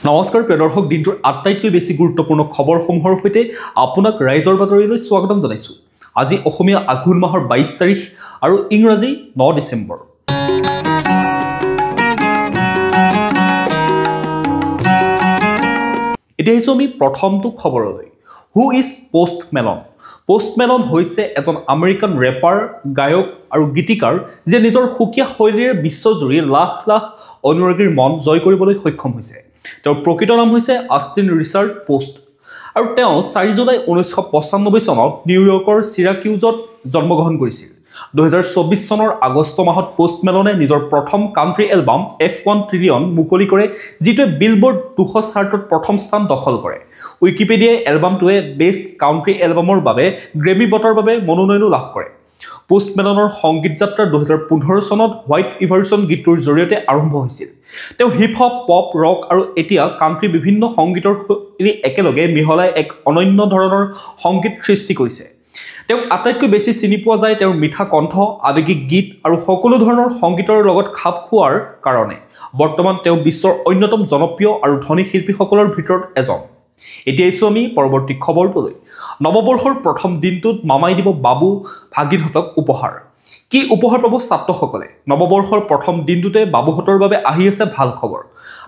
নমস্কাৰ প্ৰিয় দৰ্শক, দিনটোৰ আটাইতকৈ বেছি গুৰুত্বপূৰ্ণ খবৰসমূহৰ সৈতে আপোনাক ৰাইজৰ বাতৰিলৈ স্বাগতম জনাইছোঁ। আজি অসমীয়া আঘোণ মাহৰ 22 তাৰিখ আৰু ইংৰাজী 9 ডিচেম্বৰ। এতিয়া আহিছোঁ আমি প্ৰথমটো খবৰলৈ। Who is Post Malone? Post Malone হৈছে এজন আমেৰিকান ৰেপাৰ, গায়ক আৰু গীতিকাৰ যিয়ে নিজৰ সুকীয়া শৈলীৰে বিশ্বজুৰি লাখ লাখ অনুৰাগীৰ মন জয় কৰিবলৈ সক্ষম হৈছে। তেওঁৰ প্ৰকৃত নাম হৈছে আষ্টিন ৰিচাৰ্ড পোষ্ট আৰু তেওঁ 4 জুলাই 1995 চনত নিউয়ৰ্কৰ চিৰাকিউজত জন্মগ্ৰহণ কৰিছিল। 2024 চনৰ আগষ্ট মাহত পোষ্ট মেলনে নিজৰ প্ৰথম কাণ্ট্ৰি এলবাম F1 ট্ৰিলিয়ন মুকলি কৰে, যিটোৱে বিলবোৰ্ড 200 চাৰ্টত প্ৰথম স্থান দখল কৰে। উইকিপিডিয়াই এলবামটোৱে বেষ্ট কাণ্ট্ৰি এলবামৰ বাবে গ্ৰেমি বঁটাৰ বাবে মনোনয়নো লাভ কৰে। পোষ্ট মেলনৰ সংগীত যাত্ৰা 2015 চনত হোৱাইট ইভাৰচন গীতটোৰ জৰিয়তে আৰম্ভ হৈছিল। তেওঁ হিপ হপ, পপ, ৰক আৰু এতিয়া কাণ্ট্ৰি বিভিন্ন সংগীতৰ শৈলী একেলগে মিহলাই এক অনন্য ধৰণৰ সংগীত সৃষ্টি কৰিছে। তেওঁক আটাইতকৈ বেছি চিনি পোৱা যায় তেওঁৰ মিঠা কণ্ঠ, আৱেগিক গীত আৰু সকলো ধৰণৰ সংগীতৰ লগত খাপ খোৱাৰ কাৰণে। বৰ্তমান তেওঁ বিশ্বৰ অন্যতম জনপ্ৰিয় আৰু ধনী শিল্পীসকলৰ ভিতৰত এজন। এতিয়া আহিছোঁ আমি পৰৱৰ্তী খবৰটোলৈ। নৱবৰ্ষৰ প্ৰথম দিনটোত মামাই দিব বাবু ভাগিনহঁতক উপহাৰ। কি উপহাৰ পাব ছাত্ৰসকলে? নৱবৰ্ষৰ প্ৰথম দিনটোতে বাবুহঁতৰ বাবে আহি আছে ভাল খবৰ।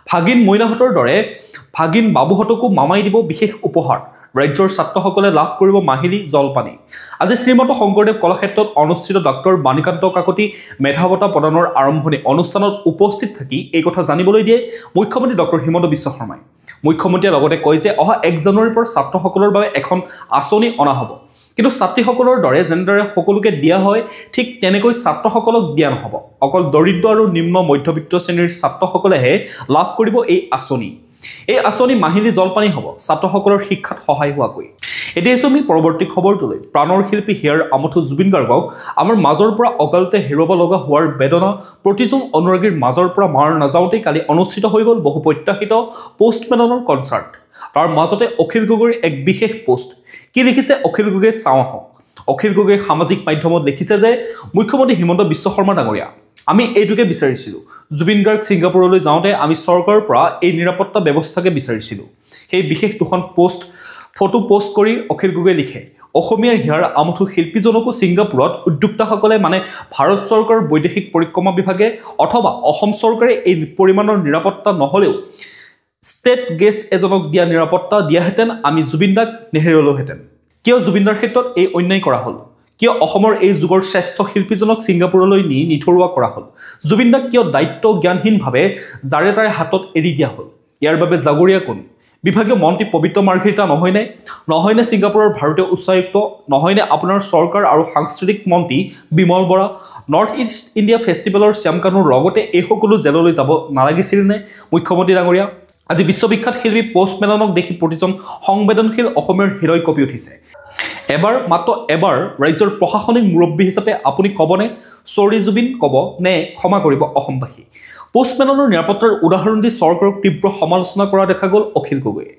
ভাগিন মইনাহঁতৰ দৰে ভাগিন বাবুহঁতকো মামাই দিব বিশেষ উপহাৰ। ৰাজ্যৰ ছাত্ৰসকলে লাভ কৰিব মাহিলী জলপানী। আজি শ্ৰীমন্ত শংকৰদেৱ কলাক্ষেত্ৰত অনুষ্ঠিত ডক্টৰ বাণীকান্ত কাকতি মেধা বঁটা প্ৰদানৰ আৰম্ভণি অনুষ্ঠানত উপস্থিত থাকি এই কথা জানিবলৈ দিয়ে মুখ্যমন্ত্ৰী ডক্টৰ হিমন্ত বিশ্ব শৰ্মাই। মুখ্যমন্ত্ৰীয়ে লগতে কয় যে অহা 1 জানুৱাৰীৰ পৰা ছাত্ৰসকলৰ বাবে এখন আঁচনি অনা হ'ব, কিন্তু ছাত্ৰীসকলৰ দৰে যেনেদৰে সকলোকে দিয়া হয় ঠিক তেনেকৈ ছাত্ৰসকলক দিয়া নহ'ব। অকল দৰিদ্ৰ আৰু নিম্ন মধ্যবিত্ত শ্ৰেণীৰ ছাত্ৰসকলেহে লাভ কৰিব এই আঁচনি। এই আঁচনি মাহিলী জলপানী হ'ব, ছাত্ৰসকলৰ শিক্ষাত সহায় হোৱাকৈ। এতিয়া আহিছোঁ আমি পৰৱৰ্তী খবৰটোলৈ। প্ৰাণৰ শিল্পী হিয়াৰ আমঠু জুবিন গাৰ্গক আমাৰ মাজৰ পৰা অকালতে হেৰুৱাব লগা হোৱাৰ বেদনা প্ৰতিজন অনুৰাগীৰ মাজৰ পৰা মাৰ নাযাওঁতেই কালি অনুষ্ঠিত হৈ গ'ল বহু প্ৰত্যাশিত পোষ্ট মেলনৰ কনচাৰ্ট। তাৰ মাজতে অখিল গগৈৰ এক বিশেষ পোষ্ট। কি লিখিছে অখিল গগৈয়ে চাওঁ আহক। অখিল গগৈয়ে সামাজিক মাধ্যমত লিখিছে যে মুখ্যমন্ত্ৰী হিমন্ত বিশ্ব শৰ্মা ডাঙৰীয়া, আমি এইটোকে বিচাৰিছিলোঁ। জুবিন গাৰ্গ ছিংগাপুৰলৈ যাওঁতে আমি চৰকাৰৰ পৰা এই নিৰাপত্তা ব্যৱস্থাকে বিচাৰিছিলোঁ। সেই বিশেষ দুখন ফটো পোষ্ট কৰি অখিল গগৈয়ে লিখে, অসমীয়াৰ হিয়াৰ আমঠু শিল্পীজনকো ছিংগাপুৰত উদ্যোক্তাসকলে মানে ভাৰত চৰকাৰৰ বৈদেশিক পৰিক্ৰমা বিভাগে অথবা অসম চৰকাৰে এই পৰিমাণৰ নিৰাপত্তা নহ'লেও ষ্টেট গেষ্ট এজনক দিয়া নিৰাপত্তা দিয়াহেঁতেন আমি জুবিন দাক নেহেৰুৱালোহেঁতেন। কিয় জুবিনদাৰ ক্ষেত্ৰত এই অন্যায় কৰা হ'ল? কিয় অসমৰ এই যুগৰ শ্ৰেষ্ঠ শিল্পীজনক ছিংগাপুৰলৈ নি নিথৰুৱা কৰা হ'ল? জুবিন দাক কিয় দায়িত্ব জ্ঞানহীনভাৱে যাৰে তাৰে হাতত এৰি দিয়া হ'ল? ইয়াৰ বাবে জাগৰীয়া কোন? বিভাগীয় মন্ত্ৰী পবিত্ৰ মাৰ্ঘেৰিটা নহয়নে ছিংগাপুৰৰ ভাৰতীয় উচ্চায়ুক্ত? নহয়নে আপোনাৰ চৰকাৰ আৰু সাংস্কৃতিক মন্ত্ৰী Bimal Bora? North East India ফেষ্টিভেলৰ শ্যামকানুৰ লগতে এই সকলো জেললৈ যাব নালাগিছিল নে মুখ্যমন্ত্ৰী ডাঙৰীয়া? আজি বিশ্ববিখ্যাত শিল্পী পোষ্ট মেলনক দেখি প্ৰতিজন সংবেদনশীল অসমীয়াৰ হৃদয় কঁপি উঠিছে। মাত্ৰ এবাৰ ৰাজ্যৰ প্ৰশাসনিক মুৰব্বী হিচাপে আপুনি ক'বনে চৰি জুবিন ক'ব নে ক্ষমা কৰিব অসমবাসী? পোষ্ট মেলনৰ নিৰাপত্তাৰ উদাহৰণ দি চৰকাৰক তীব্ৰ সমালোচনা কৰা দেখা গ'ল অখিল গগৈয়ে।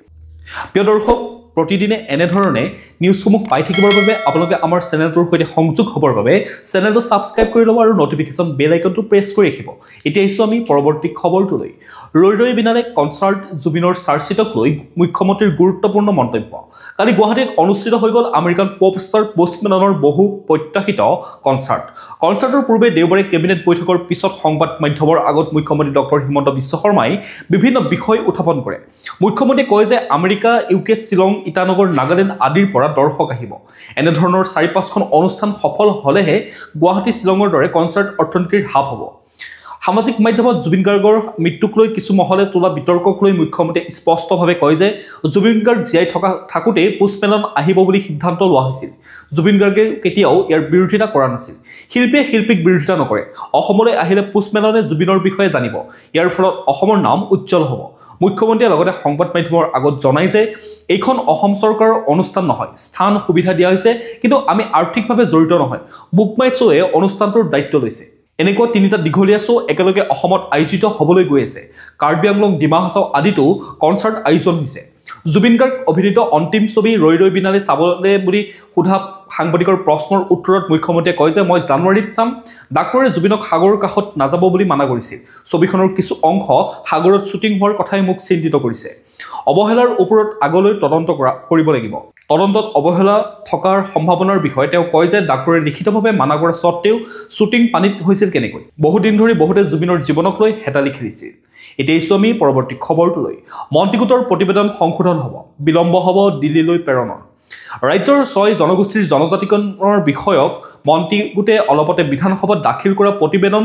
প্ৰিয় দৰ্শক, প্ৰতিদিনে এনেধৰণে নিউজসমূহ পাই থাকিবৰ বাবে আপোনালোকে আমাৰ চেনেলটোৰ সৈতে সংযোগ হ'বৰ বাবে চেনেলটো ছাবস্ক্ৰাইব কৰি ল'ব আৰু নটিফিকেশ্যন বেল আইকনটো প্ৰেছ কৰি ৰাখিব। এতিয়া আহিছোঁ আমি পৰৱৰ্তী খবৰটোলৈ। ৰৈ ৰৈ বিনালে কনচাৰ্ট জুবিনৰ চাৰ্জশ্বিটক লৈ মুখ্যমন্ত্ৰীৰ গুৰুত্বপূৰ্ণ মন্তব্য। কালি গুৱাহাটীত অনুষ্ঠিত হৈ গ'ল আমেৰিকান পপ ষ্টাৰ পোষ্ট মেলনৰ বহু প্ৰত্যাশিত কনচাৰ্টৰ পূৰ্বে দেওবাৰে কেবিনেট বৈঠকৰ পিছত সংবাদ মাধ্যমৰ আগত মুখ্যমন্ত্ৰী ডক্টৰ হিমন্ত বিশ্ব শৰ্মাই বিভিন্ন বিষয় উত্থাপন কৰে। মুখ্যমন্ত্ৰীয়ে কয় যে আমেৰিকা, UK, শ্বিলং, ইটানগৰ, নাগালেণ্ড আদিৰ পৰা দৰ্শক আহিব। এনেধৰণৰ 4-5খন অনুষ্ঠান সফল হ'লেহে গুৱাহাটী, শ্বিলঙৰ দৰে কনচাৰ্ট অৰ্থনীতিৰ হাব হ'ব। সামাজিক মাধ্যমত জুবিন গাৰ্গৰ মৃত্যুক লৈ কিছু মহলে তোলা বিতৰ্কক লৈ মুখ্যমন্ত্ৰীয়ে স্পষ্টভাৱে কয় যে জুবিন গাৰ্গ জীয়াই থাকোঁতেই পোষ্ট মেলন আহিব বুলি সিদ্ধান্ত লোৱা হৈছিল। জুবিন গাৰ্গে কেতিয়াও ইয়াৰ বিৰোধিতা কৰা নাছিল। শিল্পীয়ে শিল্পীক বিৰোধিতা নকৰে। অসমলৈ আহিলে পোষ্ট মেলনে জুবিনৰ বিষয়ে জানিব। ইয়াৰ ফলত অসমৰ নাম উজ্জ্বল হ'ব। মুখ্যমন্ত্ৰীয়ে লগতে সংবাদ মাধ্যমৰ আগত জনায় যে এইখন অসম চৰকাৰৰ অনুষ্ঠান নহয়, স্থান সুবিধা দিয়া হৈছে, কিন্তু আমি আৰ্থিকভাৱে জড়িত নহয়। বুক মাই শ্ব'য়ে অনুষ্ঠানটোৰ দায়িত্ব লৈছে। এনেকুৱা 3টা দীঘলীয়া শ্ব' একেলগে অসমত আয়োজিত হ'বলৈ গৈ আছে। কাৰ্বি আংলং, ডিমা হাছাও আদিতো কনচাৰ্ট আয়োজন হৈছে। জুবিন গাৰ্গ অভিনীত অন্তিম ছবি ৰৈ ৰৈ বিনালে চাবলৈ বুলি সোধা সাংবাদিকৰ প্ৰশ্নৰ উত্তৰত মুখ্যমন্ত্ৰীয়ে কয় যে মই জানুৱাৰীত চাম। ডাক্তৰে জুবিনক সাগৰৰ কাষত নাযাব বুলি মানা কৰিছিল। ছবিখনৰ কিছু অংশ সাগৰত শ্বুটিং হোৱাৰ কথাই মোক চিন্তিত কৰিছে। অৱহেলাৰ ওপৰত আগলৈ তদন্ত কৰিব লাগিব। তদন্তত অৱহেলা থকাৰ সম্ভাৱনাৰ বিষয়ে তেওঁ কয় যে ডাক্তৰে লিখিতভাৱে মানা কৰা স্বত্তেও শ্বুটিং পানীত হৈছিল কেনেকৈ। বহুদিন ধৰি বহুতে জুবিনৰ জীৱনক লৈ হেতালি খেলিছিল। এতিয়া আমি পৰৱৰ্তী খবৰটোলৈ। মন্ত্ৰীগোটৰ প্ৰতিবেদন সংশোধন হ'ব, বিলম্ব হ'ব দিল্লীলৈ প্ৰেৰণৰ। ৰাজ্যৰ 6 জনগোষ্ঠীৰ জনজাতিকৰণৰ বিষয়ক মন্ত্ৰীগোটে অলপতে বিধানসভাত দাখিল কৰা প্ৰতিবেদন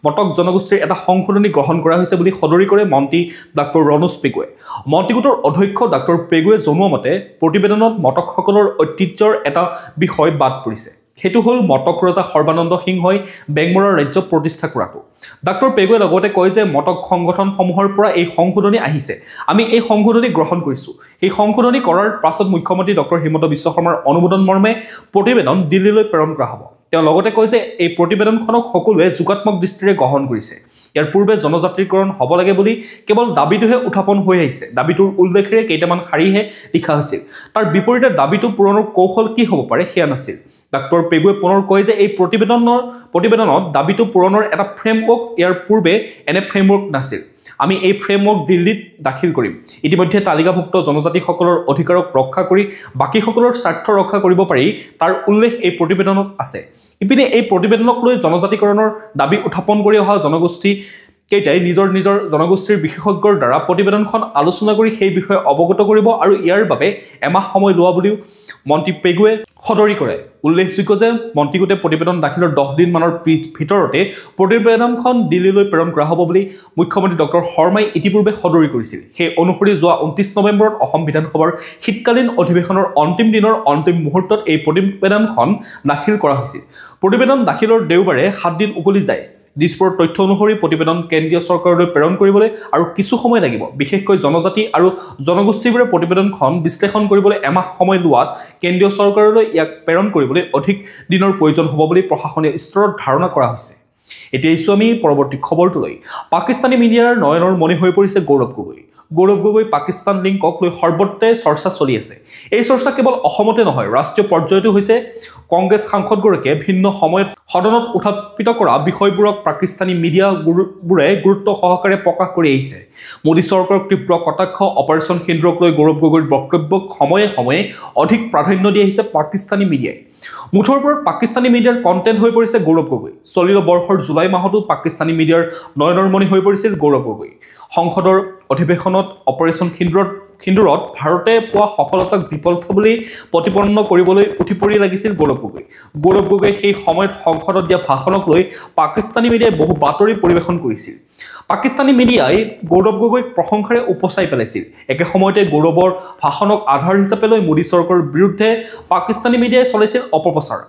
মটক জনগোষ্ঠীৰ এটা সংশোধনী গ্ৰহণ কৰা হৈছে বুলি সদৰি কৰে মন্ত্ৰী ডাক্তৰ ৰণোজ পেগুৱে। মন্ত্ৰীগোটৰ অধ্যক্ষ ডাক্তৰ পেগুৱে জনোৱা মতে প্ৰতিবেদনত মটকসকলৰ ঐতিহ্যৰ এটা বিষয় বাদ পৰিছে। সেইটো হ'ল মটক ৰজা সৰ্বানন্দ সিংহই বেংমৰা ৰাজ্য প্ৰতিষ্ঠা কৰাটো। ডাক্তৰ পেগুৱে লগতে কয় যে মটক সংগঠনসমূহৰ পৰা এই সংশোধনী আহিছে। আমি এই সংশোধনী গ্ৰহণ কৰিছোঁ। এই সংশোধনী কৰাৰ পাছত মুখ্যমন্ত্ৰী ডক্টৰ হিমন্ত বিশ্ব শৰ্মাৰ অনুমোদন মৰ্মে প্ৰতিবেদন দিল্লীলৈ প্ৰেৰণ কৰা হ'ব। তেওঁ লগতে কয় যে এই প্ৰতিবেদনখনক সকলোৱে যোগাত্মক দৃষ্টিৰে গ্ৰহণ কৰিছে। ইয়াৰ পূৰ্বে জনজাতিকৰণ হ'ব লাগে বুলি কেৱল দাবীটোহে উত্থাপন হৈ আহিছে। দাবীটোৰ উল্লেখেৰে কেইটামান শাৰীহে লিখা হৈছিল। তাৰ বিপৰীতে দাবীটো পূৰণৰ কৌশল কি হ'ব পাৰে সেয়া নাছিল। ডাক্তৰ পেগুৱে পুনৰ কয় যে এই প্ৰতিবেদনত দাবীটো পূৰণৰ এটা ফ্ৰেমৱৰ্ক, ইয়াৰ পূৰ্বে এনে ফ্ৰেমৱৰ্ক নাছিল। আমি এই ফ্ৰেমৱৰ্ক দিল্লীত দাখিল কৰিম। ইতিমধ্যে তালিকাভুক্ত জনজাতিসকলৰ অধিকাৰক ৰক্ষা কৰি বাকীসকলৰ স্বাৰ্থ ৰক্ষা কৰিব পাৰি তাৰ উল্লেখ এই প্ৰতিবেদনত আছে। ইপিনে এই প্ৰতিবেদনক লৈ জনজাতিকৰণৰ দাবী উত্থাপন কৰি অহা জনগোষ্ঠী কেইটাই নিজৰ জনগোষ্ঠীৰ বিশেষজ্ঞৰ দ্বাৰা প্ৰতিবেদনখন আলোচনা কৰি সেই বিষয়ে অৱগত কৰিব আৰু ইয়াৰ বাবে এমাহ সময় লোৱা বুলিও মন্ত্ৰী পেগুৱে সদৰি কৰে। উল্লেখযোগ্য যে মন্ত্ৰীগোটে প্ৰতিবেদন দাখিলৰ 10 দিনমানৰ ভিতৰতে প্ৰতিবেদনখন দিল্লীলৈ প্ৰেৰণ কৰা হ'ব বুলি মুখ্যমন্ত্ৰী ডক্টৰ শৰ্মাই ইতিপূৰ্বে সদৰি কৰিছিল। সেই অনুসৰি যোৱা 29 নৱেম্বৰত অসম বিধানসভাৰ শীতকালীন অধিৱেশনৰ অন্তিম দিনৰ অন্তিম মুহূৰ্তত এই প্ৰতিবেদনখন দাখিল কৰা হৈছিল। প্ৰতিবেদন দাখিলৰ দেওবাৰে 7 দিন উকলি যায়। দিছপুৰৰ তথ্য অনুসৰি প্ৰতিবেদন কেন্দ্ৰীয় চৰকাৰলৈ প্ৰেৰণ কৰিবলৈ আৰু কিছু সময় লাগিব। বিশেষকৈ জনজাতি আৰু জনগোষ্ঠীবোৰে প্ৰতিবেদনখন বিশ্লেষণ কৰিবলৈ এমাহ সময় লোৱাত কেন্দ্ৰীয় চৰকাৰলৈ ইয়াক প্ৰেৰণ কৰিবলৈ অধিক দিনৰ প্ৰয়োজন হ'ব বুলি প্ৰশাসনীয় স্তৰত ধাৰণা কৰা হৈছে। এতিয়া আমি পৰৱৰ্তী খবৰটোলৈ। পাকিস্তানী মিডিয়াৰ নয়নৰ মণি হৈ পৰিছে গৌৰৱ গগৈ। গৌৰৱ গগৈ পাকিস্তান লিংকক লৈ সৰ্বত্ৰে চৰ্চা চলি আছে। এই চৰ্চা কেৱল অসমতে নহয়, ৰাষ্ট্ৰীয় পৰ্যায়তো হৈছে। কংগ্ৰেছ সাংসদগৰাকীয়ে ভিন্ন সময়ত সদনত উত্থাপিত কৰা বিষয়বোৰক পাকিস্তানী মিডিয়াবোৰে গুৰুত্ব সহকাৰে প্ৰকাশ কৰি আহিছে। মোদী চৰকাৰক তীব্ৰ কটাক্ষ, অপাৰেচন সিন্দুৰক লৈ গৌৰৱ গগৈৰ বক্তব্যক সময়ে সময়ে অধিক প্ৰাধান্য দি আহিছে পাকিস্তানী মিডিয়াই। মুঠৰ ওপৰত পাকিস্তানী মিডিয়াৰ কণ্টেণ্ট হৈ পৰিছে গৌৰৱ গগৈ। চলিত বৰ্ষৰ জুলাই মাহতো পাকিস্তানী মিডিয়াৰ নয়নৰ মণি হৈ পৰিছিল গৌৰৱ গগৈ। সংসদৰ অধিৱেশনত অপাৰেচন সিন্দুৰত ভাৰতে পোৱা সফলতাক বিফলতা বুলি প্ৰতিপন্ন কৰিবলৈ উঠি পৰি লাগিছিল গৌৰৱ গগৈ। গৌৰৱ গগৈ সেই সময়ত সংসদত দিয়া ভাষণক লৈ পাকিস্তানী মিডিয়াই বহু বাতৰি পৰিৱেশন কৰিছিল। পাকিস্তানী মিডিয়াই গৌৰৱ গগৈক প্ৰশংসাৰে উপচাই পেলাইছিল। একে সময়তে গৌৰৱৰ ভাষণক আধাৰ হিচাপে লৈ মোদী চৰকাৰৰ বিৰুদ্ধে পাকিস্তানী মিডিয়াই চলাইছিল অপপ্ৰচাৰ।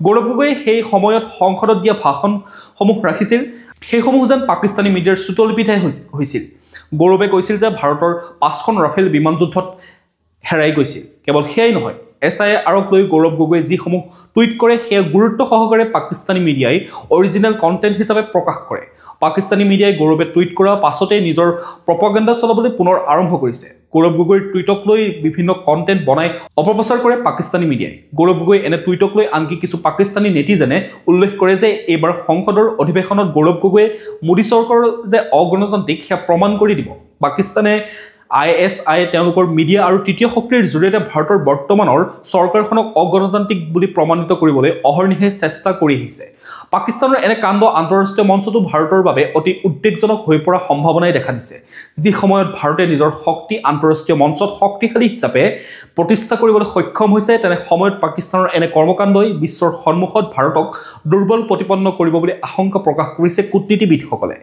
গৌৰৱ গগৈয়ে সেই সময়ত সংসদত দিয়া ভাষণসমূহ ৰাখিছিল, সেইসমূহ যেন পাকিস্তানী মিডিয়াৰ চুটলিপিতহে হৈছিল। গৌৰৱে কৈছিল যে ভাৰতৰ 5খন ৰাফেল বিমান যুদ্ধত হেৰাই গৈছিল। কেৱল সেয়াই নহয়, SIRক লৈ গৌৰৱ গগৈয়ে যিসমূহ টুইট কৰে সেয়া গুৰুত্ব সহকাৰে পাকিস্তানী মিডিয়াই অৰিজিনেল কণ্টেণ্ট হিচাপে প্ৰকাশ কৰে। পাকিস্তানী মিডিয়াই গৌৰৱে টুইট কৰাৰ পাছতে নিজৰ প্ৰপাগাণ্ডা চলাবলৈ পুনৰ আৰম্ভ কৰিছে। গৌৰৱ গগৈৰ টুইটক লৈ বিভিন্ন কণ্টেণ্ট বনাই অপপ্ৰচাৰ কৰে পাকিস্তানী মিডিয়াই। গৌৰৱ গগৈ এনে টুইটক লৈ আনকি কিছু পাকিস্তানী নেটিজেনে উল্লেখ কৰে যে এইবাৰ সংসদৰ অধিৱেশনত গৌৰৱ গগৈয়ে মোদী চৰকাৰ যে অগণতান্ত্ৰিক সেয়া প্ৰমাণ কৰি দিব। পাকিস্তানে ISI তেওঁলোকৰ মিডিয়া আৰু তৃতীয় শক্তিৰ জৰিয়তে ভাৰতৰ বৰ্তমানৰ চৰকাৰখনক অগণতান্ত্ৰিক বুলি প্ৰমাণিত কৰিবলৈ অহৰ্নিশে চেষ্টা কৰি আহিছে। পাকিস্তানৰ এনে কাণ্ড আন্তঃৰাষ্ট্ৰীয় মঞ্চতো ভাৰতৰ বাবে অতি উদ্বেগজনক হৈ পৰা সম্ভাৱনাই দেখা দিছে। যি সময়ত ভাৰতে নিজৰ শক্তি আন্তঃৰাষ্ট্ৰীয় মঞ্চত শক্তিশালী হিচাপে প্ৰতিষ্ঠা কৰিবলৈ সক্ষম হৈছে, তেনে সময়ত পাকিস্তানৰ এনে কৰ্মকাণ্ডই বিশ্বৰ সন্মুখত ভাৰতক দুৰ্বল প্ৰতিপন্ন কৰিব বুলি আশংকা প্ৰকাশ কৰিছে কূটনীতিবিদসকলে।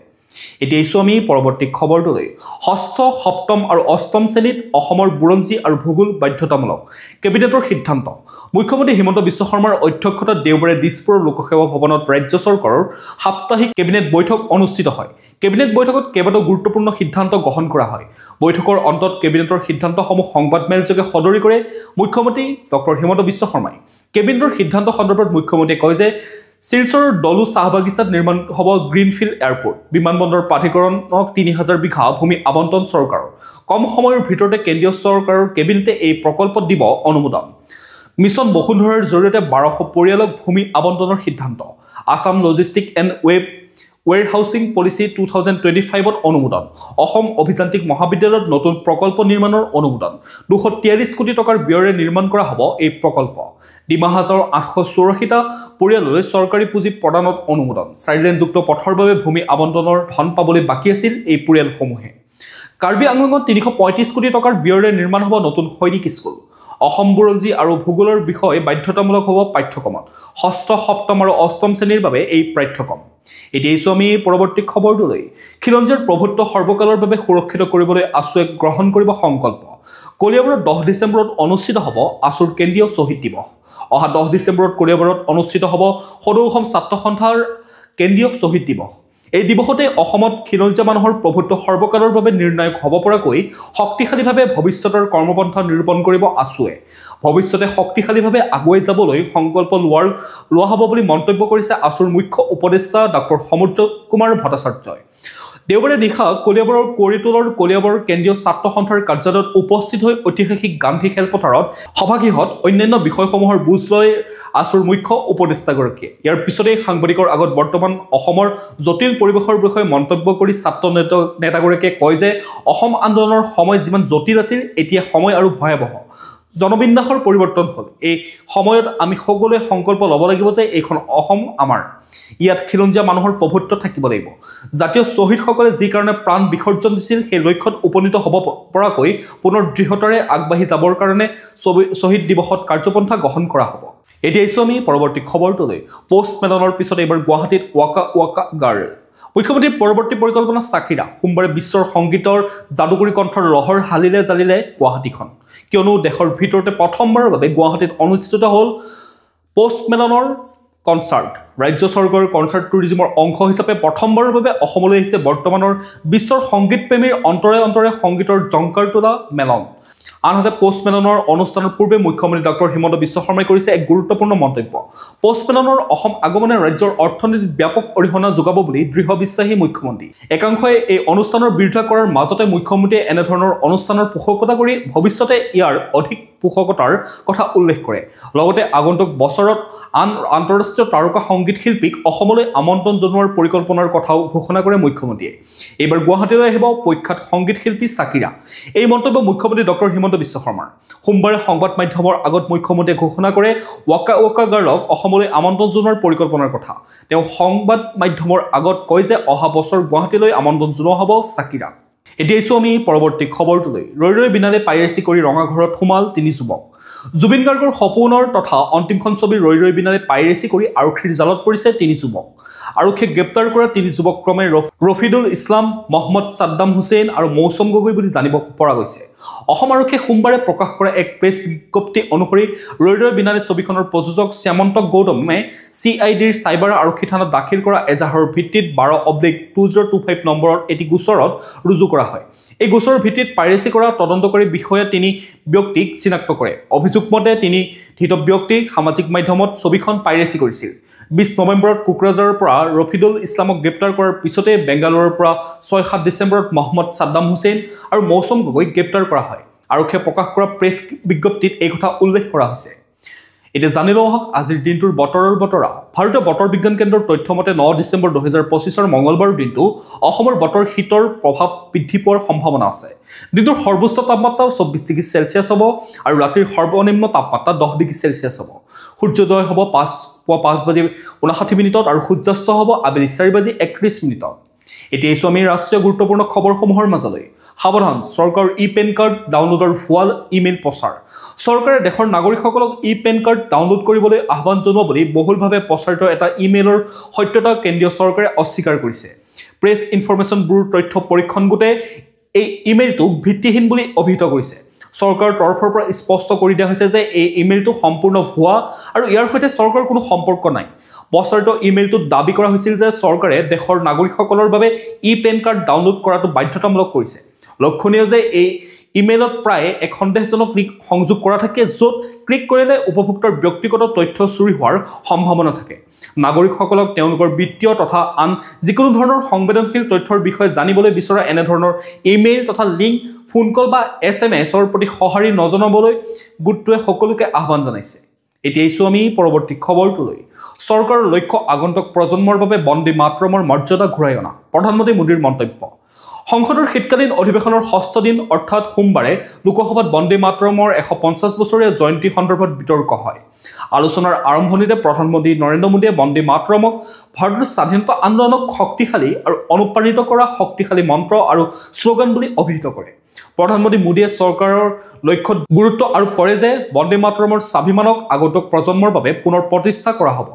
এতিয়া আমি পৰৱৰ্তী খবৰটোলৈ। 6ষ্ঠ, 7ম আৰু 8ম শ্ৰেণীত অসমৰ বুৰঞ্জী আৰু ভূগোল বাধ্যতামূলক, কেবিনেটৰ সিদ্ধান্ত। মুখ্যমন্ত্ৰী হিমন্ত বিশ্ব শৰ্মাৰ অধ্যক্ষতাত দেওবাৰে দিছপুৰৰ লোকসেৱা ভৱনত ৰাজ্য চৰকাৰৰ সাপ্তাহিক কেবিনেট বৈঠক অনুষ্ঠিত হয়। কেবিনেট বৈঠকত কেইবাটাও গুৰুত্বপূৰ্ণ সিদ্ধান্ত গ্ৰহণ কৰা হয়। বৈঠকৰ অন্তত কেবিনেটৰ সিদ্ধান্তসমূহ সংবাদমেলযোগে সদৰি কৰে মুখ্যমন্ত্ৰী ডক্টৰ হিমন্ত বিশ্ব শৰ্মাই। কেবিনেটৰ সিদ্ধান্ত সন্দৰ্ভত মুখ্যমন্ত্ৰীয়ে কয় যে শিলচৰৰ ডলু চাহ বাগিচাত নিৰ্মাণ হ'ব গ্ৰীণফিল্ড এয়াৰপৰ্ট বিমানবন্দৰ প্ৰাধিকৰণক ৩,০০০ বিঘা ভূমি আবণ্টন চৰকাৰৰ কম সময়ৰ ভিতৰতে কেন্দ্ৰীয় চৰকাৰৰ কেবিনেটে এই প্ৰকল্পত দিব অনুমোদন মিছন বসুন্ধৰাৰ জৰিয়তে ১২০০ পৰিয়ালক ভূমি আবণ্টনৰ সিদ্ধান্ত Assam logistic and warehousing policy 2025ত অনুমোদন অসম অভিযান্ত্ৰিক মহাবিদ্যালয়ত নতুন প্ৰকল্প নিৰ্মাণৰ অনুমোদন ২৪৩ কোটি টকাৰ ব্যয়েৰে নিৰ্মাণ কৰা হ'ব এই প্ৰকল্প ডিমা হাছাওৰ ৮৮৪টা পৰিয়াললৈ চৰকাৰী পুঁজি প্ৰদানত অনুমোদন ৪-লেনযুক্ত পথৰ বাবে ভূমি আবণ্টনৰ ধন পাবলৈ বাকী আছিল এই পৰিয়ালসমূহে কাৰ্বি আংলঙত ৩৩৫ কোটি টকাৰ ব্যয়েৰে নিৰ্মাণ হ'ব নতুন সৈনিক স্কুল অসম বুৰঞ্জী আৰু ভূগোলৰ বিষয় বাধ্যতামূলক হ'ব পাঠ্যক্ৰমত ষষ্ঠ সপ্তম আৰু অষ্টম শ্ৰেণীৰ বাবে এই পাঠ্যক্ৰম এতিয়া এইছো আমি পৰৱৰ্তী খবৰটোলৈ খিলঞ্জীয়াৰ প্ৰভুত্ব সৰ্বকালৰ বাবে সুৰক্ষিত কৰিবলৈ আছুৱে গ্ৰহণ কৰিব সংকল্প কলিয়াবৰত 10 ডিচেম্বৰত অনুষ্ঠিত হ'ব আছুৰ কেন্দ্ৰীয় শ্বহীদ দিৱস অহা 10 ডিচেম্বৰত কলিয়াবৰত অনুষ্ঠিত হ'ব সদৌ অসম ছাত্ৰ সন্থাৰ কেন্দ্ৰীয় শ্বহীদ দিৱস এই দিৱসতে অসমত খিলঞ্জীয়া মানুহৰ প্ৰভুত্ব সৰ্বকালৰ বাবে নিৰ্ণায়ক হ'ব পৰাকৈ শক্তিশালীভাৱে ভৱিষ্যতৰ কৰ্মপন্থা নিৰূপণ কৰিব আছুৱে ভৱিষ্যতে শক্তিশালীভাৱে আগুৱাই যাবলৈ সংকল্প লোৱা হ'ব বুলি মন্তব্য কৰিছে আছুৰ মুখ্য উপদেষ্টা ডক্টৰ সমুদ্ৰ কুমাৰ ভট্টাচাৰ্যই দেওবাৰে নিশা কলিয়াবৰৰ কৰিটোলৰ কলিয়াবৰ কেন্দ্ৰীয় ছাত্ৰ সন্থাৰ কাৰ্যালয়ত উপস্থিত হৈ ঐতিহাসিক গান্ধী খেলপথাৰত সভাগৃহত অন্যান্য বিষয়সমূহৰ বুজ লয় আছুৰ মুখ্য উপদেষ্টাগৰাকীয়ে ইয়াৰ পিছতে সাংবাদিকৰ আগত বৰ্তমান অসমৰ জটিল পৰিৱেশৰ বিষয়ে মন্তব্য কৰি ছাত্ৰ নেতাগৰাকীয়ে কয় যে অসম আন্দোলনৰ সময় যিমান জটিল আছিল এতিয়া সময় আৰু ভয়াৱহ জনবিন্যাসৰ পৰিৱৰ্তন হ'ল এই সময়ত আমি সকলোৱে সংকল্প ল'ব লাগিব যে এইখন অসম আমাৰ ইয়াত খিলঞ্জীয়া মানুহৰ প্ৰভুত্ব থাকিব লাগিব জাতীয় শ্বহীদসকলে যি কাৰণে প্ৰাণ বিসৰ্জন দিছিল সেই লক্ষ্যত উপনীত হ'ব পৰাকৈ পুনৰ দৃঢ়তাৰে আগবাঢ়ি যাবৰ কাৰণে শ্বহীদ দিৱসত কাৰ্যপন্থা গ্ৰহণ কৰা হ'ব এতিয়া এইছো আমি পৰৱৰ্তী খবৰটোলৈ পোষ্ট মেলনৰ পিছত এইবাৰ গুৱাহাটীত ৱাকা গাৰ্ল মুখ্যমন্ত্ৰীৰ পৰৱৰ্তী পৰিকল্পনা চাকিৰা সোমবাৰে বিশ্বৰ সংগীতৰ যাদুকৰী কণ্ঠৰ লহৰ হালিলে জালিলে গুৱাহাটীখন কিয়নো দেশৰ ভিতৰতে প্ৰথমবাৰৰ বাবে গুৱাহাটীত অনুষ্ঠিত হ'ল পোষ্ট মেলনৰ কনচাৰ্ট ৰাজ্য চৰকাৰৰ কনচাৰ্ট টুৰিজিমৰ অংশ হিচাপে প্ৰথমবাৰৰ বাবে অসমলৈ আহিছে বৰ্তমানৰ বিশ্বৰ সংগীত প্ৰেমীৰ অন্তৰে অন্তৰে সংগীতৰ জংকাৰ তোলা মেলন আনহাতে পোষ্ট মেলনৰ অনুষ্ঠানৰ পূৰ্বে মুখ্যমন্ত্ৰী ডক্টৰ হিমন্ত বিশ্ব শৰ্মাই কৰিছে এক গুৰুত্বপূৰ্ণ মন্তব্য পোষ্ট মেলনৰ অসম আগমনে ৰাজ্যৰ অৰ্থনীতিত ব্যাপক অৰিহণা যোগাব বুলি দৃঢ় বিশ্বাসী মুখ্যমন্ত্ৰী একাংশই এই অনুষ্ঠানৰ বিৰোধিতা কৰাৰ মাজতে মুখ্যমন্ত্ৰীয়ে এনেধৰণৰ অনুষ্ঠানৰ পোষকতা কৰি ভৱিষ্যতে ইয়াৰ অধিক পোষকতাৰ কথা উল্লেখ কৰে লগতে আগন্তুক বছৰত আন্তঃৰাষ্ট্ৰীয় তাৰকা সংগীত শিল্পীক অসমলৈ আমন্ত্ৰণ জনোৱাৰ পৰিকল্পনাৰ কথাও ঘোষণা কৰে মুখ্যমন্ত্ৰীয়ে এইবাৰ গুৱাহাটীলৈ আহিব প্ৰখ্যাত সংগীত শিল্পী চাকিৰা এই মন্তব্য মুখ্যমন্ত্ৰী ডক্টৰ হিমন্ত বিশ্ব শৰ্মাৰ সোমবাৰে সংবাদ মাধ্যমৰ আগত মুখ্যমন্ত্ৰীয়ে ঘোষণা কৰে ৱাকা গাৰ্লক অসমলৈ আমন্ত্ৰণ জনোৱাৰ পৰিকল্পনাৰ কথা তেওঁ সংবাদ মাধ্যমৰ আগত কয় যে অহা বছৰ গুৱাহাটীলৈ আমন্ত্ৰণ জনোৱা হ'ব চাকিৰা এতিয়া এইছো আমি পৰৱৰ্তী খবৰটোলৈ ৰৈ বিনালে পাইৰেচি কৰি ৰঙাঘৰত সোমাল 3 যুৱক জুবিন গাৰ্গৰ সপোনৰ তথা অন্তিমখন ছবি ৰৈ বিনালে পাইৰেচি কৰি আৰক্ষীৰ জালত পৰিছে 3 যুৱক আৰক্ষীয়ে গ্ৰেপ্তাৰ কৰা 3 যুৱক ক্ৰমে ৰফিদুল ইছলাম মহম্মদ সাদ্দাম হুছেইন আৰু মৌচম গগৈ বুলি জানিব পৰা গৈছে অসম আৰক্ষীয়ে সোমবাৰে প্ৰকাশ কৰা এক প্ৰেছ বিজ্ঞপ্তি অনুসৰি ৰৈ বিনালে ছবিখনৰ প্ৰযোজক শ্যামন্ত গৌতমে CIDৰ চাইবাৰ আৰক্ষী থানাত দাখিল কৰা এজাহাৰৰ ভিত্তিত 12/2025 নম্বৰত এটি গোচৰত ৰুজু কৰা হয় এই গোচৰৰ ভিত্তিত পাইৰেচি কৰা তদন্তকাৰী বিষয়া 3 ব্যক্তিক চিনাক্ত কৰে অভিযোগমতে 3 ধৃত ব্যক্তিক সামাজিক মাধ্যমত ছবিখন পাইৰেচি কৰিছিল 20 নৱেম্বৰত কোকৰাঝাৰৰ পৰা ৰফিদুল ইছলামক গ্ৰেপ্তাৰ কৰাৰ পিছতে বেংগালুৰুৰ পৰা 6-7 ডিচেম্বৰত মহম্মদ সাদ্দাম হুছেইন আৰু মৌচম গগৈক গ্ৰেপ্তাৰ কৰা হয় আৰক্ষীয়ে প্ৰকাশ কৰা প্ৰেছ বিজ্ঞপ্তিত এই কথা উল্লেখ কৰা হৈছে এতিয়া জানি লওঁ আজিৰ দিনটোৰ বতৰৰ বতৰা ভাৰতীয় বতৰ বিজ্ঞান কেন্দ্ৰৰ তথ্য মতে 9 ডিচেম্বৰ 2025ৰ মঙলবাৰৰ দিনটো অসমৰ বতৰ শীতৰ প্ৰভাৱ বৃদ্ধি পোৱাৰ সম্ভাৱনা আছে দিনটোৰ সৰ্বোচ্চ তাপমাত্ৰা 24 ডিগ্ৰী চেলছিয়াছ হ'ব আৰু ৰাতিৰ সৰ্বনিম্ন তাপমাত্ৰা 10 ডিগ্ৰী চেলছিয়াছ হ'ব সূৰ্যোদয় হ'ব 5:59 আৰু সূৰ্যাস্ত হ'ব আবেলি 4:31 এতিয়া এইছো আমি ৰাষ্ট্ৰীয় গুৰুত্বপূৰ্ণ খবৰসমূহৰ মাজলৈ সাৱধান চৰকাৰৰ পেন কাৰ্ড ডাউনলোডৰ ভুৱা ইমেইল প্ৰচাৰ চৰকাৰে দেশৰ নাগৰিকসকলক পেন কাৰ্ড ডাউনলোড কৰিবলৈ আহ্বান জনোৱা বুলি বহুলভাৱে প্ৰচাৰিত এটা ইমেইলৰ সত্যতা কেন্দ্ৰীয় চৰকাৰে অস্বীকাৰ কৰিছে প্ৰেছ ইনফৰমেশ্যন ব্যুৰোৰ তথ্য পৰীক্ষণ গোটে এই ইমেইলটোক ভিত্তিহীন বুলি অভিহিত কৰিছে চৰকাৰৰ তৰফৰ পৰা স্পষ্ট কৰি দিয়া হৈছে যে এই ইমেইলটো সম্পূৰ্ণ ভুৱা আৰু ইয়াৰ সৈতে চৰকাৰৰ কোনো সম্পৰ্ক নাই প্ৰচাৰিত ইমেইলটোত দাবী কৰা হৈছিল যে চৰকাৰে দেশৰ নাগৰিকসকলৰ বাবে পেন কাৰ্ড ডাউনলোড কৰাটো বাধ্যতামূলক কৰিছে লক্ষণীয় যে এই ইমেইলত প্ৰায় এক সন্দেহজনক লিংক সংযোগ কৰা থাকে য'ত ক্লিক কৰিলে উপভোক্তাৰ ব্যক্তিগত তথ্য চুৰি হোৱাৰ সম্ভাৱনা থাকে নাগৰিকসকলক তেওঁলোকৰ বিত্তীয় তথা আন যিকোনো ধৰণৰ সংবেদনশীল তথ্যৰ বিষয়ে জানিবলৈ বিচৰা এনে ধৰণৰ ইমেইল তথা লিংক ফোন কল বা SMS-ৰ প্ৰতি সঁহাৰি নজনাবলৈ গোটটোৱে সকলোকে আহ্বান জনাইছে এতিয়া আইছো আমি পৰৱৰ্তী খবৰটোলৈ চৰকাৰৰ লক্ষ্য আগন্তুক প্ৰজন্মৰ বাবে বন্দে মাতৰমৰ মৰ্যাদা ঘূৰাই অনা প্ৰধানমন্ত্ৰী মোদীৰ মন্তব্য সংসদৰ শীতকালীন অধিৱেশনৰ 6ষ্ঠ দিন অৰ্থাৎ সোমবাৰে লোকসভাত বন্দে মাতৰমৰ 150 বছৰীয়া জয়ন্তী সন্দৰ্ভত বিতৰ্ক হয় আলোচনাৰ আৰম্ভণিতে প্ৰধানমন্ত্ৰী নৰেন্দ্ৰ মোদীয়ে বন্দে মাতৰমক ভাৰতৰ স্বাধীনতা আন্দোলনক শক্তিশালী আৰু অনুপ্ৰাণিত কৰা শক্তিশালী মন্ত্ৰ আৰু শ্লোগান বুলি অভিহিত কৰে প্ৰধানমন্ত্ৰী মোদীয়ে চৰকাৰৰ লক্ষ্যত গুৰুত্ব আৰোপ কৰে যে বন্দে মাতৰমৰ স্বাভিমানক আগন্তুক প্ৰজন্মৰ বাবে পুনৰ প্ৰতিষ্ঠা কৰা হ'ব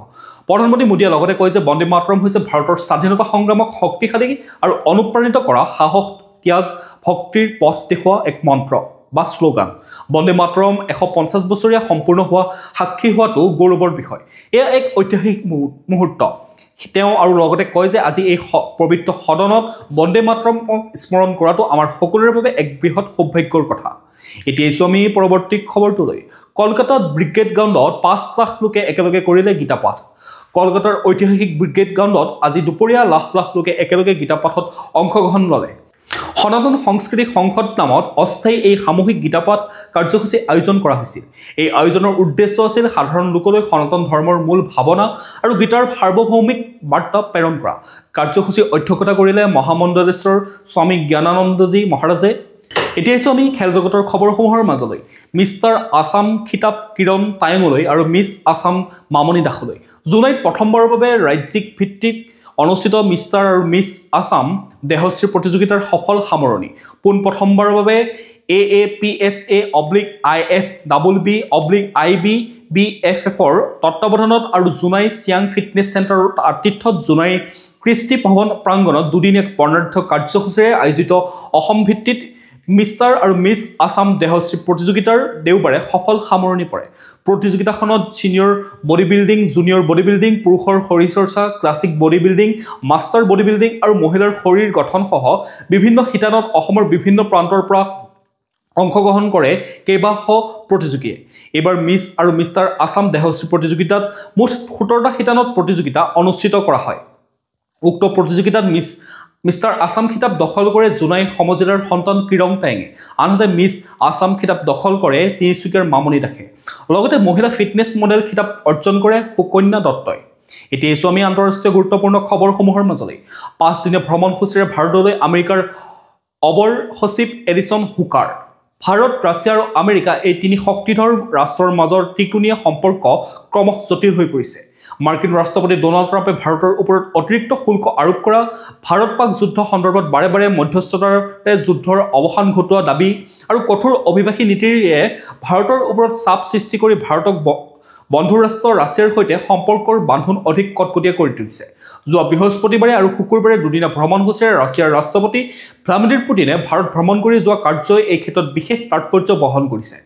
প্ৰধানমন্ত্ৰী মোদীয়ে লগতে কয় যে বন্দে মাতৰম হৈছে ভাৰতৰ স্বাধীনতা সংগ্ৰামক শক্তিশালী আৰু অনুপ্ৰাণিত কৰা সাহস ত্যাগ ভক্তিৰ পথ দেখুওৱা এক মন্ত্ৰ বা শ্লোগান বন্দে মাতৰম 150 বছৰীয়া সম্পূৰ্ণ হোৱা সাক্ষী হোৱাটো গৌৰৱৰ বিষয় এয়া এক ঐতিহাসিক মুহূৰ্ত তেওঁ আৰু লগতে কয় যে আজি এই পবিত্ৰ সদনত বন্দে মাতৰমক স্মৰণ কৰাটো আমাৰ সকলোৰে বাবে এক বৃহৎ সৌভাগ্যৰ কথা এতিয়া আইছো আমি পৰৱৰ্তী খবৰটোলৈ কলকাতাত ব্ৰিগেড গ্ৰাউণ্ডত 5 লাখ লোকে একেলগে কৰিলে গীতা পাঠ কলকাতাৰ ঐতিহাসিক ব্ৰিগেড গ্ৰাউণ্ডত আজি দুপৰীয়া লাখ লাখ লোকে একেলগে গীতা পাঠত অংশগ্ৰহণ ল'লে সনাতন সংস্কৃতি সংসদ নামত অস্থায়ী এই সামূহিক গীতাপাঠ কাৰ্যসূচী আয়োজন কৰা হৈছিল এই আয়োজনৰ উদ্দেশ্য আছিল সাধাৰণ লোকলৈ সনাতন ধৰ্মৰ মূল ভাৱনা আৰু গীতাৰ সাৰ্বভৌমিক বাৰ্তা প্ৰেৰণ কৰা কাৰ্যসূচী অধ্যক্ষতা কৰিলে মহামণ্ডলেশ্বৰ স্বামী জ্ঞানানন্দজী মহাৰাজে এতিয়া আইছো আমি খেল জগতৰ খবৰসমূহৰ মাজলৈ মিষ্টাৰ আসাম খিতাপ কিৰণ টাইমলৈ আৰু মিছ আসাম মামনি দাসলৈ জুলাইত প্ৰথমবাৰৰ বাবে ৰাজ্যিক ভিত্তিক অনুষ্ঠিত মিষ্টাৰ আৰু মিছ আসাম দেহশ্ৰী প্ৰতিযোগিতাৰ সফল সামৰণি পোন প্ৰথমবাৰৰ বাবে AAPSA/IFWB/IBBFFৰ তত্ত্বাৱধানত আৰু জুনাই চিয়াং ফিটনেছ চেণ্টাৰৰ আতিথ্যত জুনাই কৃষ্টি ভৱন প্ৰাংগণত দুদিনীয়া বৰ্ণাঢ্য কাৰ্যসূচীৰে আয়োজিত অসম ভিত্তিত মিষ্টাৰ আৰু মিছ আসাম দেহশ্ৰী প্ৰতিযোগিতাৰ দেওবাৰে সফল সামৰণি পৰে প্ৰতিযোগিতাখনত senior body building junior body building পুৰুষৰ শৰীৰ চৰ্চা classic body building master body building আৰু মহিলাৰ শৰীৰ গঠন সহ বিভিন্ন শিতানত অসমৰ বিভিন্ন প্ৰান্তৰ পৰা অংশগ্ৰহণ কৰে কেইবাশ প্ৰতিযোগীয়ে এবাৰ মিছ আৰু মিষ্টাৰ আসাম দেহশ্ৰী প্ৰতিযোগিতাত মুঠ 17টা শিতানত প্ৰতিযোগিতা অনুষ্ঠিত কৰা হয় উক্ত প্ৰতিযোগিতাত মিষ্টাৰ আসাম খিতাপ দখল কৰে জুনাই সমজিলাৰ সন্তান কিৰণ টাইঙে আনহাতে মিছ আসাম খিতাপ দখল কৰে তিনিচুকীয়াৰ মামনি দাসে লগতে মহিলা ফিটনেছ মডেল খিতাপ অৰ্জন কৰে সুকন্যা দত্তই এতিয়া আইছো আমি আন্তঃৰাষ্ট্ৰীয় গুৰুত্বপূৰ্ণ খবৰসমূহৰ মাজলৈ 5 দিনীয়া ভ্ৰমণসূচীৰে ভাৰতলৈ আমেৰিকাৰ অবৰ সচিব এডিছন হুকাৰ ভাৰত ৰাছিয়া আৰু আমেৰিকা এই তিনি শক্তিধৰ ৰাষ্ট্ৰৰ মাজৰ ত্ৰিকোণীয় সম্পৰ্ক ক্ৰমশ জটিল হৈ পৰিছে মাৰ্কিন ৰাষ্ট্ৰপতি ডোনাল্ড ট্ৰাম্পে ভাৰতৰ ওপৰত অতিৰিক্ত শুল্ক আৰোপ কৰা ভাৰত পাক যুদ্ধ সন্দৰ্ভত বাৰে বাৰে মধ্যস্থতাৰে যুদ্ধৰ অৱসান ঘটোৱা দাবী আৰু কঠোৰ অভিবাসী নীতিৰে ভাৰতৰ ওপৰত চাপ সৃষ্টি কৰি ভাৰতক বন্ধু ৰাষ্ট্ৰ ৰাছিয়াৰ সৈতে সম্পৰ্কৰ বান্ধোন অধিক কটকটীয়া কৰি তুলিছে যোৱা বৃহস্পতিবাৰে আৰু শুকুৰবাৰে দুদিনীয়া ভ্ৰমণসূচীৰে ৰাছিয়াৰ ৰাষ্ট্ৰপতি ভ্লাদিমিৰ পুটিনে ভাৰত ভ্ৰমণ কৰি যোৱা কাৰ্যই এই ক্ষেত্ৰত বিশেষ তাৎপৰ্য বহন কৰিছে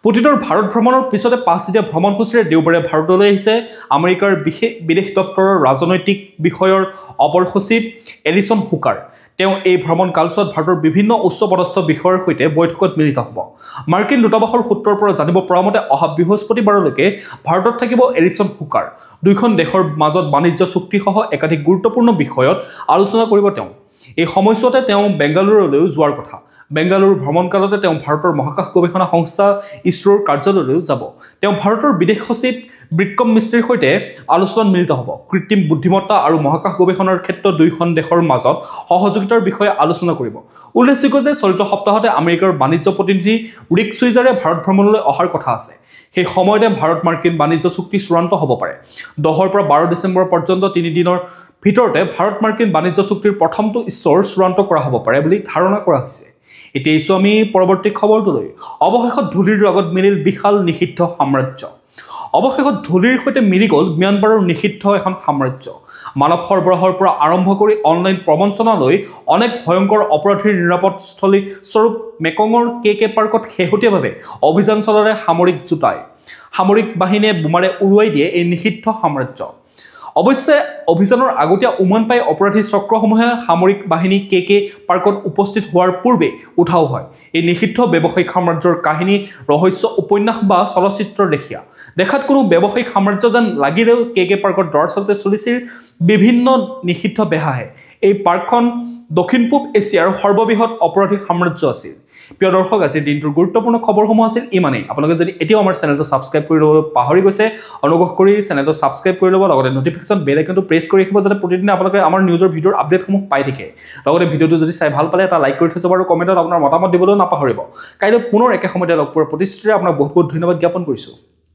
পুটিনৰ ভাৰত ভ্ৰমণৰ পিছতে 5 দিনীয়া ভ্ৰমণসূচীৰে দেওবাৰে ভাৰতলৈ আহিছে আমেৰিকাৰ বিদেশ দপ্তৰৰ ৰাজনৈতিক বিষয়ৰ অপৰ সচিব এডিছন হুকাৰ তেওঁ এই ভ্ৰমণ কালছোৱাত ভাৰতৰ বিভিন্ন উচ্চপদস্থ বিষয়ৰ সৈতে বৈঠকত মিলিত হ'ব মাৰ্কিন দূতাবাসৰ সূত্ৰৰ পৰা জানিব পৰা মতে অহা বৃহস্পতিবাৰলৈকে ভাৰতত থাকিব এডিছন হুকাৰ দুইখন দেশৰ মাজত বাণিজ্য চুক্তিসহ একাধিক গুৰুত্বপূৰ্ণ বিষয়ত আলোচনা কৰিব তেওঁ এই সময়ছোৱাতে তেওঁ বেংগালুৰুলৈও যোৱাৰ কথা বেংগালুৰু ভ্ৰমণকালতে তেওঁ ভাৰতৰ মহাকাশ গৱেষণা সংস্থা ইছৰোৰ কাৰ্যালয়লৈ যাব তেওঁ ভাৰতৰ বিদেশ সচিব বিক্ৰম মিশ্ৰিৰ সৈতে আলোচনাত মিলিত হ'ব কৃত্ৰিম বুদ্ধিমত্তা আৰু মহাকাশ গৱেষণাৰ ক্ষেত্ৰত দুইখন দেশৰ মাজত সহযোগিতাৰ বিষয়ে আলোচনা কৰিব উল্লেখযোগ্য যে চলিত সপ্তাহতে আমেৰিকাৰ বাণিজ্য প্ৰতিনিধি ৰিক সুইজাৰে ভাৰত ভ্ৰমণলৈ অহাৰ কথা আছে সেই সময়তে ভাৰত মাৰ্কিন বাণিজ্য চুক্তি চূড়ান্ত হ'ব পাৰে 10 পৰা 12 ডিচেম্বৰ পৰ্যন্ত 3 দিনৰ ভিতৰতে ভাৰত মাৰ্কিন বাণিজ্য চুক্তিৰ প্ৰথমটো স্তৰ চূড়ান্ত কৰা হ'ব পাৰে বুলি ধাৰণা কৰা হৈছে এতিয়া আইছো আমি পৰৱৰ্তী খবৰটোলৈ অৱশেষত ধূলিৰ লগত মিলিল বিশাল নিষিদ্ধ সাম্ৰাজ্য অৱশেষত ধূলিৰ সৈতে মিলি গ'ল ম্যানমাৰৰ নিষিদ্ধ এখন সাম্ৰাজ্য মানৱ সৰবৰাহৰ পৰা আৰম্ভ কৰি অনলাইন প্ৰবঞ্চনালৈ অনেক ভয়ংকৰ অপৰাধীৰ নিৰাপদস্থলী স্বৰূপ মেকঙৰ কে পাৰ্কত শেহতীয়াভাৱে অভিযান চলালে সামৰিক বাহিনীয়ে বোমাৰে উৰুৱাই দিয়ে এই নিষিদ্ধ সাম্ৰাজ্য অৱশ্যে অভিযানৰ আগতীয়া উমান পাই অপৰাধী চক্ৰসমূহে সামৰিক বাহিনী কে পাৰ্কত উপস্থিত হোৱাৰ পূৰ্বে উঠাও হয় এই নিষিদ্ধ ব্যৱসায়িক সাম্ৰাজ্যৰ কাহিনী ৰহস্য উপন্যাস বা চলচ্চিত্ৰৰ লেখীয়া দেখাত কোনো ব্যৱসায়িক সাম্ৰাজ্য যেন লাগিলেও কে পাৰ্কত দৰাচলতে চলিছিল বিভিন্ন নিষিদ্ধ বেহাহে এই পাৰ্কখন দক্ষিণ পূব এছিয়াৰ সৰ্ববৃহৎ অপৰাধী সাম্ৰাজ্য আছিল প্ৰিয় দৰ্শক আজিৰ দিনটোৰ গুৰুত্বপূৰ্ণ খবৰসমূহ আছিল ইমানেই আপোনালোকে যদি এতিয়াও আমাৰ চেনেলটো ছাবস্ক্ৰাইব কৰি ল'ব পাহৰি গৈছে অনুগ্ৰহ কৰি চেনেলটো ছাবস্ক্ৰাইব কৰি ল'ব লগতে নটিফিকেশ্যন বেল আইকনটো প্ৰেছ কৰি ৰাখিব যাতে প্ৰতিদিনে আপোনালোকে আমাৰ নিউজৰ ভিডিঅ'ৰ আপডেটসমূহ পাই থাকে লগতে ভিডিঅ'টো যদি চাই ভাল পালে এটা লাইক কৰি থৈ যাব আৰু কমেণ্টত আপোনাৰ মতামত দিবলৈও নাপাহৰিব কাইলৈ পুনৰ একে সময়তে লগ পোৱাৰ প্ৰতিশ্ৰুতিৰে আপোনাক বহুত বহুত ধন্যবাদ জ্ঞাপন কৰিছোঁ